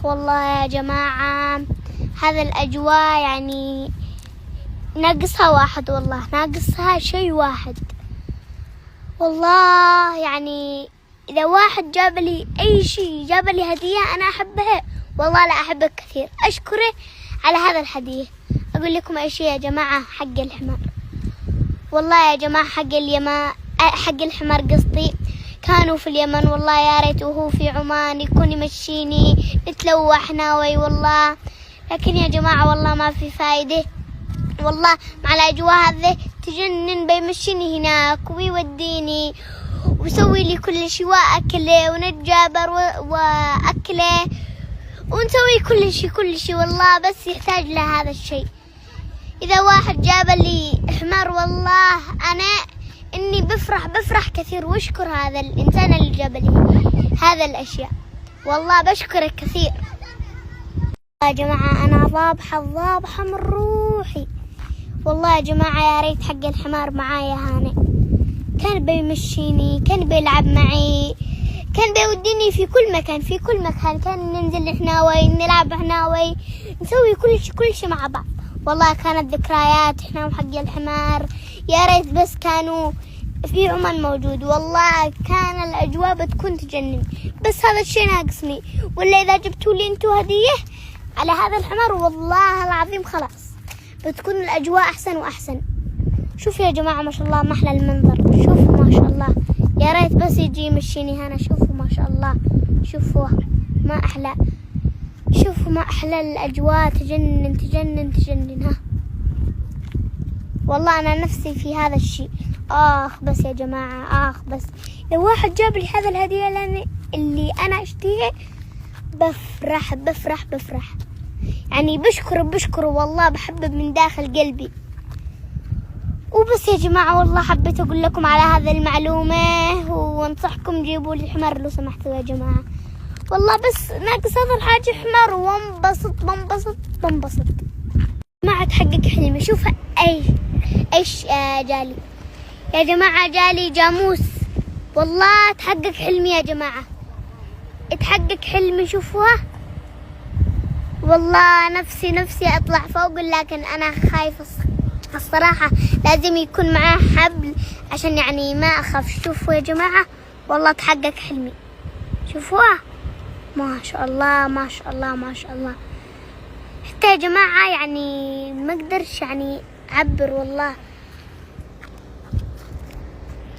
والله يا جماعة هذا الأجواء يعني ناقصها واحد، والله ناقصها شيء واحد. والله يعني إذا واحد جاب لي أي شيء، جاب لي هدية أنا أحبها، والله لا أحبك كثير، أشكره على هذا الهدية. أقول لكم أي شيء يا جماعة، حق الحمار، والله يا جماعة حق الحمار قصدي، كانوا في اليمن، والله يا ريت وهو في عمان يكون يمشيني نتلوح ناوي والله، لكن يا جماعة والله ما في فايدة، والله مع الأجواء هذه تجنن، بيمشيني هناك ويوديني ويسوي لي كل شيء، وأكله ونتجابر وأكله ونسوي كل شيء والله، بس يحتاج له هذا الشيء. إذا واحد جاب لي حمار والله أنا إني بفرح كثير، واشكر هذا الإنسان اللي جاب لي هذا الأشياء، والله بشكرك كثير يا جماعة. أنا ضابحة من روحي والله يا جماعة، يا ريت حق الحمار معايا هاني، كان بيمشيني، كان بيلعب معي، كان بيوديني في كل مكان، كان ننزل حناوي، نلعب حناوي، نسوي كل شيء مع بعض، والله كانت ذكريات احنا وحق الحمار. يا ريت بس كانوا في عمان موجود، والله كان الأجواء بتكون تجنن، بس هذا الشيء ناقصني. ولا إذا جبتوا لي انتوا هدية على هذا الحمار والله العظيم خلاص بتكون الأجواء أحسن وأحسن. شوفوا يا جماعة ما شاء الله، ما أحلى المنظر، شوفوا ما شاء الله، يا ريت بس يجي يمشيني هنا، شوفوا ما شاء الله، شوفوا ما أحلى الأجواء، تجنن ها، والله أنا نفسي في هذا الشيء. بس يا جماعة بس لو واحد جاب لي هذا الهدية اللي أنا أشتهيه بفرح يعني بشكره والله، بحبب من داخل قلبي. وبس يا جماعة والله حبيت أقول لكم على هذا المعلومة، وانصحكم جيبوا لي حمار لو سمحتوا يا جماعة، والله بس ناقص هذا الحاجة حمار، وانبسط ما تحقق حلمي. شوف ايش جالي يا جماعة، جالي جاموس، والله تحقق حلمي يا جماعة، تحقق حلمي. شوفوها والله نفسي اطلع فوق، لكن انا خايفة الصراحة، لازم يكون معاه حبل عشان يعني ما اخاف. شوفوا يا جماعة والله تحقق حلمي، شوفوها ما شاء الله. حتى يا جماعة يعني ما اقدرش يعني اعبر والله.